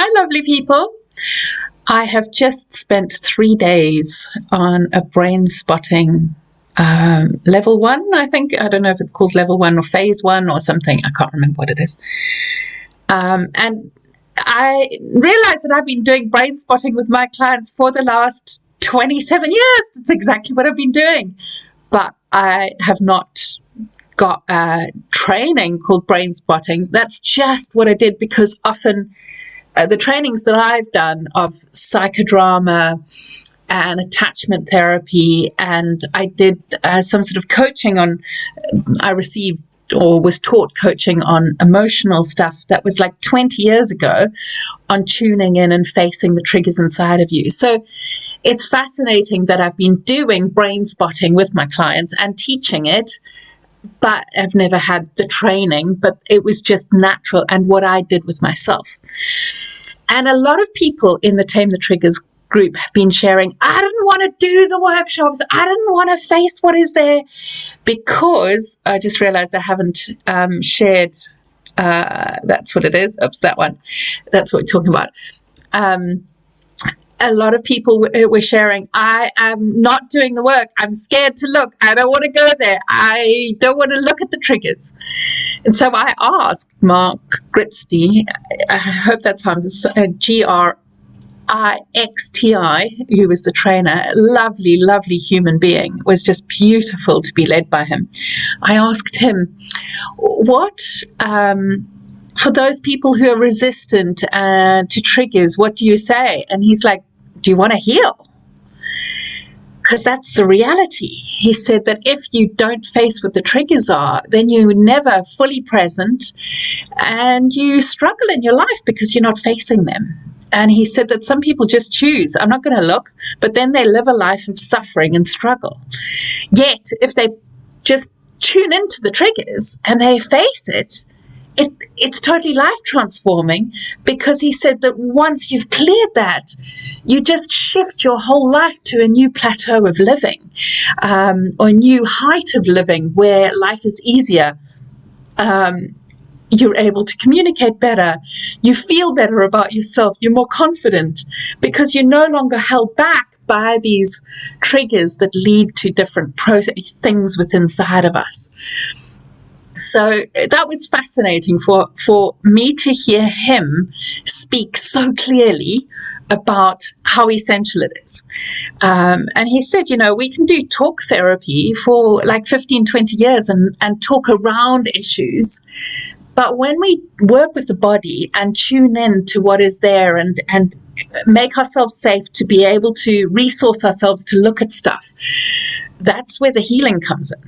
Hi, lovely people. I have just spent 3 days on a brain spotting level 1, I think. I don't know if it's called level 1 or phase 1 or something. I can't remember what it is. And I realized that I've been doing brain spotting with my clients for the last 27 years. That's exactly what I've been doing. But I have not got a training called brain spotting. That's just what I did, because often the trainings that I've done of psychodrama and attachment therapy, and I did some sort of coaching on, I received or was taught coaching on emotional stuff that was like 20 years ago, on tuning in and facing the triggers inside of you. So it's fascinating that I've been doing brain spotting with my clients and teaching it, but I've never had the training, but it was just natural and what I did with myself. And a lot of people in the Tame the Triggers group have been sharing, I didn't want to do the workshops, I didn't want to face what is there, because I just realized I haven't shared, that's what it is, oops, that one, that's what we're talking about. A lot of people were sharing, I am not doing the work. I'm scared to look. I don't want to go there. I don't want to look at the triggers. And so I asked Mark Grixti, I hope that's how it's Grixti, who was the trainer, lovely, lovely human being. It was just beautiful to be led by him. I asked him, what, for those people who are resistant to triggers, what do you say? And he's like, do you want to heal? Because that's the reality. He said that if you don't face what the triggers are, then you're never fully present and you struggle in your life because you're not facing them. And he said that some people just choose, I'm not going to look, but then they live a life of suffering and struggle. Yet, if they just tune into the triggers and they face it, it's totally life transforming, because he said that once you've cleared that, you just shift your whole life to a new plateau of living, or a new height of living where life is easier. You're able to communicate better. You feel better about yourself. You're more confident because you're no longer held back by these triggers that lead to different things within inside of us. So that was fascinating for me to hear him speak so clearly about how essential it is. And he said, we can do talk therapy for like 15, 20 years and talk around issues. But when we work with the body and tune in to what is there and make ourselves safe to be able to resource ourselves to look at stuff, that's where the healing comes in.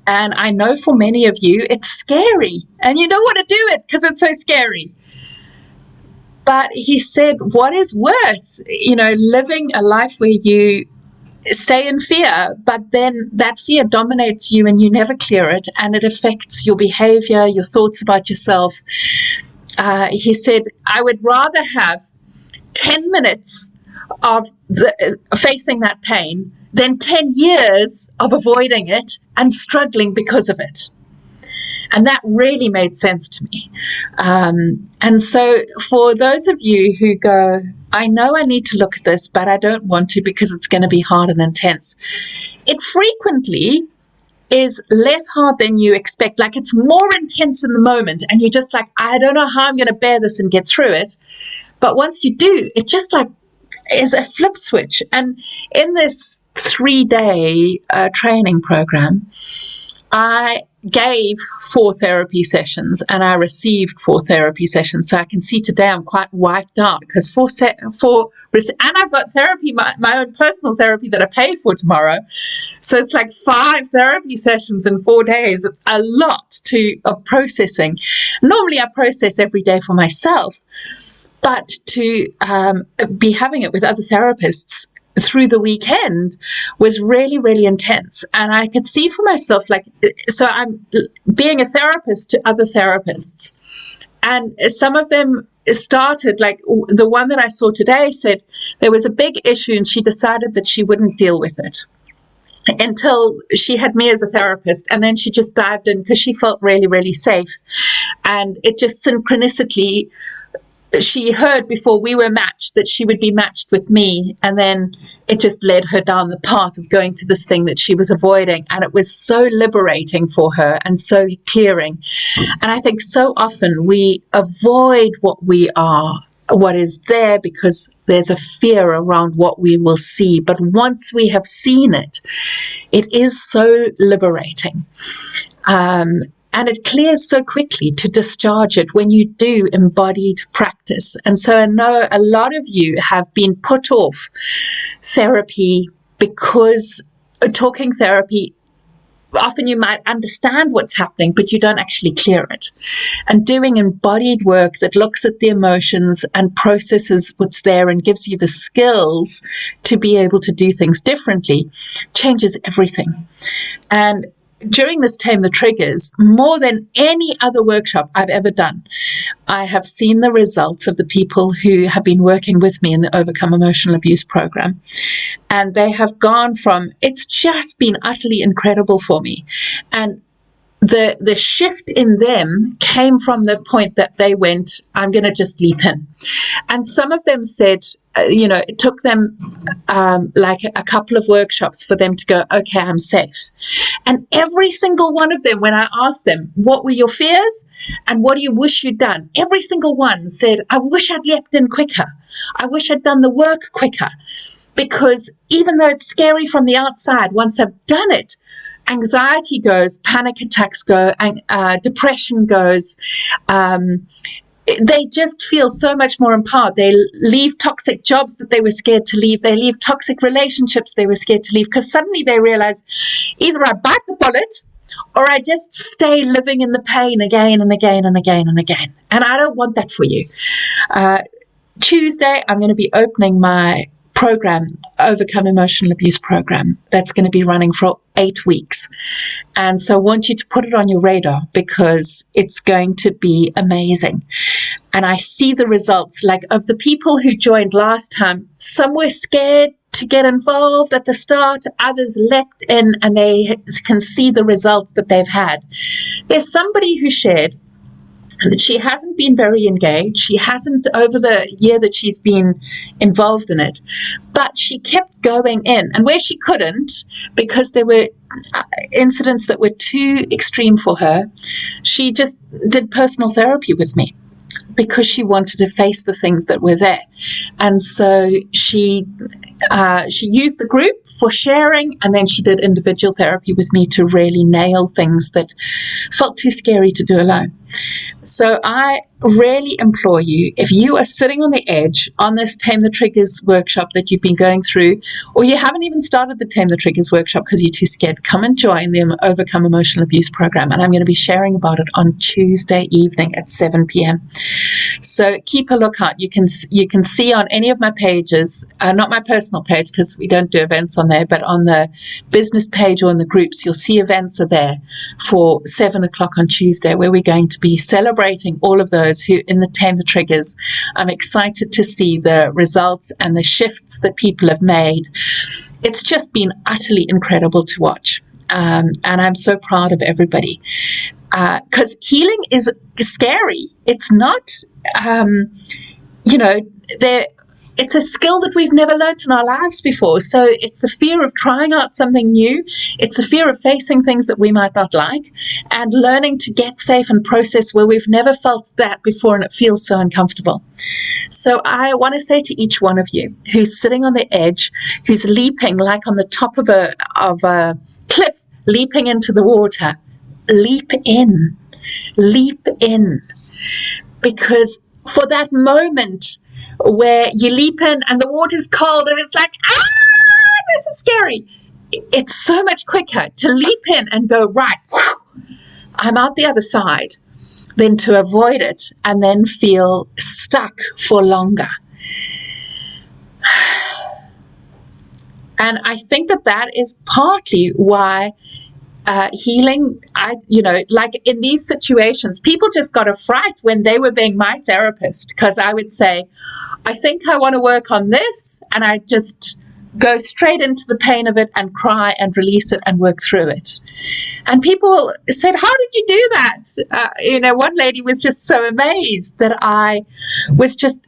And I know for many of you, it's scary and you don't want to do it because it's so scary. But he said, what is worse, living a life where you stay in fear, but then that fear dominates you and you never clear it, and it affects your behavior, your thoughts about yourself. He said, I would rather have 10 minutes of facing that pain than 10 years of avoiding it and struggling because of it. And that really made sense to me. And so for those of you who go, I know I need to look at this, but I don't want to because it's going to be hard and intense, it frequently is less hard than you expect. Like, it's more intense in the moment and you're just like, I don't know how I'm going to bear this and get through it. But once you do, it just like is a flip switch. And in this 3-day training program, I gave 4 therapy sessions and I received 4 therapy sessions. So I can see today I'm quite wiped out because and I've got therapy, my own personal therapy that I pay for tomorrow. So it's like 5 therapy sessions in 4 days. It's a lot of processing. Normally I process every day for myself, but to be having it with other therapists through the weekend was really, really intense. And I could see for myself, so I'm being a therapist to other therapists. And some of them started, like the one that I saw today said there was a big issue and she decided that she wouldn't deal with it until she had me as a therapist. And then she just dived in because she felt really, really safe. And it just synchronistically she heard before we were matched that she would be matched with me, and then it just led her down the path of going to this thing that she was avoiding, and it was so liberating for her and so clearing. And I think so often we avoid what is there, because there's a fear around what we will see. But once we have seen it, it is so liberating. And it clears so quickly to discharge it when you do embodied practice. And so I know a lot of you have been put off therapy because talking therapy, often you might understand what's happening, but you don't actually clear it. And doing embodied work that looks at the emotions and processes what's there and gives you the skills to be able to do things differently changes everything. And during this Tame the Triggers, more than any other workshop I've ever done, I have seen the results of the people who have been working with me in the Overcome Emotional Abuse program. And they have gone from, it's just been utterly incredible for me. And the shift in them came from the point that they went, I'm going to just leap in. And some of them said, it took them like a couple of workshops for them to go, okay, I'm safe. And every single one of them, when I asked them, what were your fears and what do you wish you'd done? Every single one said, I wish I'd leapt in quicker. I wish I'd done the work quicker. Because even though it's scary from the outside, once I've done it, anxiety goes, panic attacks go, depression goes. They just feel so much more empowered. They leave toxic jobs that they were scared to leave. They leave toxic relationships they were scared to leave, because suddenly they realize either I bite the bullet or I just stay living in the pain again and again and again and again. And I don't want that for you. Tuesday, I'm going to be opening my program, Overcome Emotional Abuse program, that's going to be running for 8 weeks. And so I want you to put it on your radar, because it's going to be amazing. And I see the results, like of the people who joined last time, some were scared to get involved at the start, others leapt in, and they can see the results that they've had. There's somebody who shared that she hasn't been very engaged. She hasn't, over the year that she's been involved in it, but she kept going in. And where she couldn't, because there were incidents that were too extreme for her, she just did personal therapy with me, because she wanted to face the things that were there. And so she used the group for sharing, and then she did individual therapy with me to really nail things that felt too scary to do alone. So I really implore you, if you are sitting on the edge on this Tame the Triggers workshop that you've been going through, or you haven't even started the Tame the Triggers workshop because you're too scared, come and join the Overcome Emotional Abuse program. And I'm going to be sharing about it on Tuesday evening at 7 p.m. So keep a lookout. You can see on any of my pages, not my personal page because we don't do events on there, but on the business page or in the groups, you'll see events are there for 7 o'clock on Tuesday, where we're going to be celebrating all of those who in the Tame the Triggers. I'm excited to see the results and the shifts that people have made. It's just been utterly incredible to watch. And I'm so proud of everybody. Because healing is scary. It's not, it's a skill that we've never learned in our lives before. So it's the fear of trying out something new. It's the fear of facing things that we might not like, and learning to get safe and process where we've never felt that before and it feels so uncomfortable. So I want to say to each one of you who's sitting on the edge, who's leaping like on the top of a cliff, leaping into the water, leap in, because for that moment where you leap in and the water's cold and it's like, this is scary, it's so much quicker to leap in and go, right, I'm out the other side, than to avoid it and then feel stuck for longer. And I think that is partly why healing, like in these situations, people just got a fright when they were being my therapist, because I would say, I think I want to work on this, and I just go straight into the pain of it and cry and release it and work through it. And people said, how did you do that? One lady was just so amazed that I was just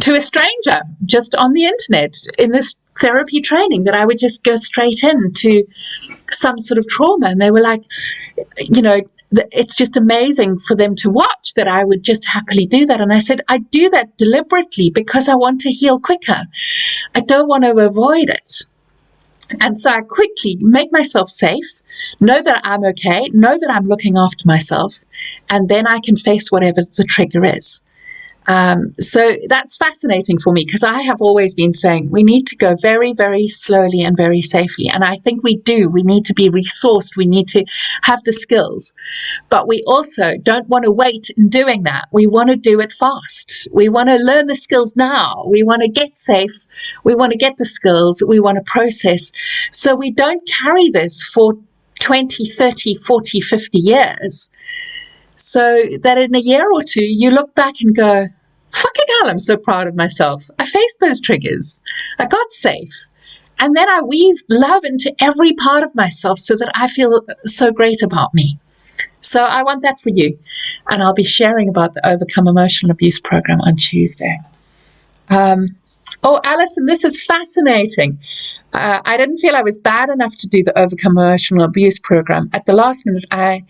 to a stranger, just on the internet in this therapy training, that I would just go straight into some sort of trauma. And they were like, it's just amazing for them to watch that I would just happily do that. And I said, I do that deliberately because I want to heal quicker. I don't want to avoid it. And so I quickly make myself safe, know that I'm okay, know that I'm looking after myself, and then I can face whatever the trigger is. So that's fascinating for me, because I have always been saying we need to go very, very slowly and very safely. And I think we do. We need to be resourced. We need to have the skills. But we also don't want to wait in doing that. We want to do it fast. We want to learn the skills now. We want to get safe. We want to get the skills. We want to process. So we don't carry this for 20, 30, 40, 50 years. So that in a year or two, you look back and go, fucking hell, I'm so proud of myself. I faced those triggers. I got safe. And then I weave love into every part of myself so that I feel so great about me. So I want that for you. And I'll be sharing about the Overcome Emotional Abuse program on Tuesday. Alison, this is fascinating. I didn't feel I was bad enough to do the Overcome Emotional Abuse program. At the last minute, I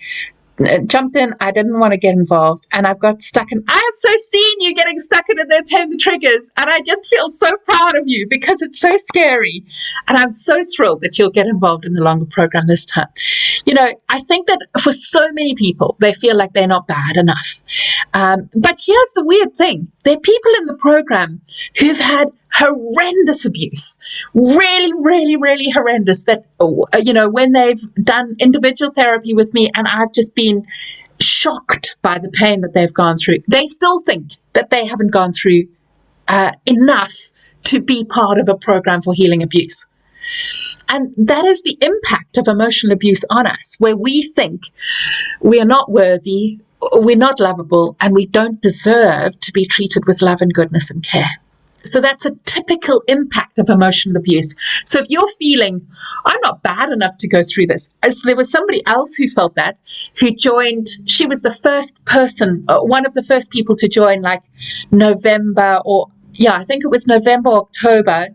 jumped in. I didn't want to get involved, and I've got stuck in. I have so seen you getting stuck in the Tame the Triggers, and I just feel so proud of you because it's so scary. And I'm so thrilled that you'll get involved in the longer program this time. I think that for so many people, they feel like they're not bad enough. But here's the weird thing. There are people in the program who've had horrendous abuse, really, really, really horrendous, that, when they've done individual therapy with me and I've just been shocked by the pain that they've gone through, they still think that they haven't gone through enough to be part of a program for healing abuse. And that is the impact of emotional abuse on us, where we think we are not worthy, we're not lovable, and we don't deserve to be treated with love and goodness and care. So that's a typical impact of emotional abuse. So if you're feeling, I'm not bad enough to go through this, as there was somebody else who felt that, who joined, she was the first person, one of the first people to join, like November, I think it was November, October,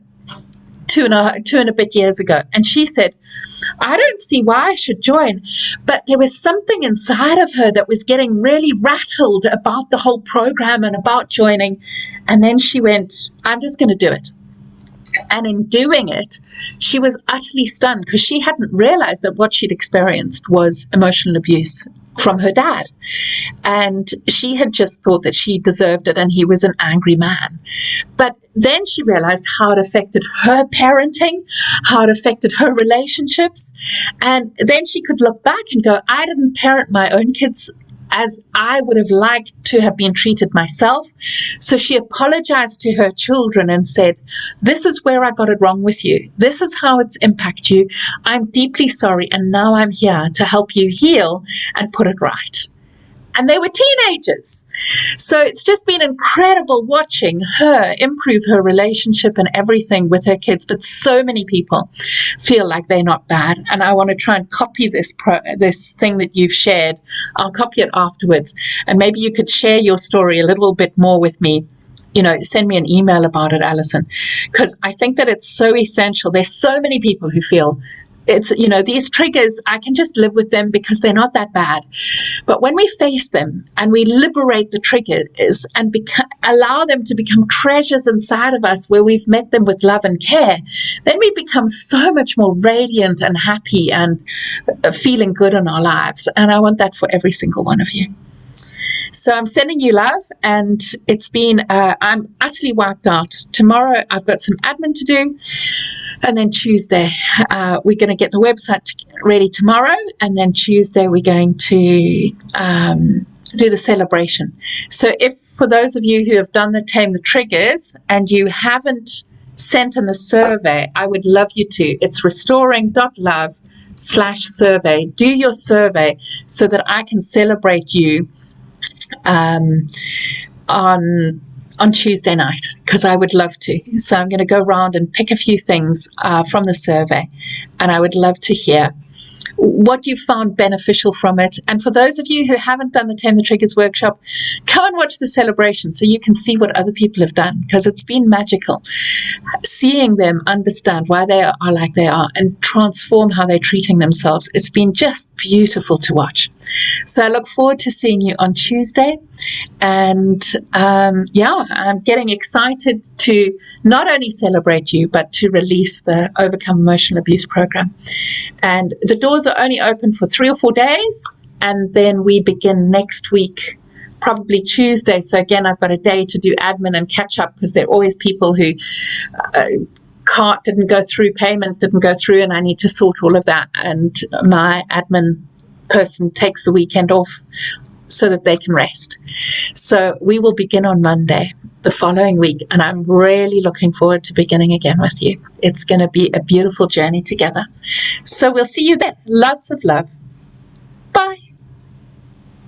two and a bit years ago. And she said, I don't see why I should join, but there was something inside of her that was getting really rattled about the whole program and about joining. And then she went, I'm just going to do it. And in doing it, she was utterly stunned because she hadn't realized that what she'd experienced was emotional abuse from her dad. And she had just thought that she deserved it and he was an angry man. But then she realized how it affected her parenting, how it affected her relationships. And then she could look back and go, I didn't parent my own kids as I would have liked to have been treated myself. So she apologized to her children and said, this is where I got it wrong with you. This is how it's impacted you. I'm deeply sorry. And now I'm here to help you heal and put it right. And they were teenagers. So it's just been incredible watching her improve her relationship and everything with her kids. But so many people feel like they're not bad. And I want to try and copy this thing that you've shared. I'll copy it afterwards. And maybe you could share your story a little bit more with me. Send me an email about it, Alison, because I think that it's so essential. There's so many people who feel it's, these triggers, I can just live with them because they're not that bad. But when we face them and we liberate the triggers and allow them to become treasures inside of us where we've met them with love and care, then we become so much more radiant and happy and feeling good in our lives. And I want that for every single one of you. So I'm sending you love, and it's been, I'm utterly wiped out. Tomorrow I've got some admin to do. And then Tuesday, we're going to get the website ready tomorrow. And then Tuesday, we're going to do the celebration. So if for those of you who have done the Tame the Triggers and you haven't sent in the survey, I would love you to. It's restoring.love/survey. Do your survey so that I can celebrate you on on Tuesday night, because I would love to. So I'm going to go around and pick a few things from the survey, and I would love to hear what you found beneficial from it. And for those of you who haven't done the Tame the Triggers workshop, go and watch the celebration so you can see what other people have done, because it's been magical. Seeing them understand why they are like they are and transform how they're treating themselves, it's been just beautiful to watch. So I look forward to seeing you on Tuesday. And I'm getting excited to not only celebrate you, but to release the Overcome Emotional Abuse program. And the doors are only open for 3 or 4 days, and then we begin next week, probably Tuesday. So again, I've got a day to do admin and catch up, because there are always people who cart didn't go through, payment didn't go through, and I need to sort all of that. And my admin person takes the weekend off so that they can rest. So we will begin on Monday the following week, and I'm really looking forward to beginning again with you. It's going to be a beautiful journey together. So we'll see you then. Lots of love. Bye.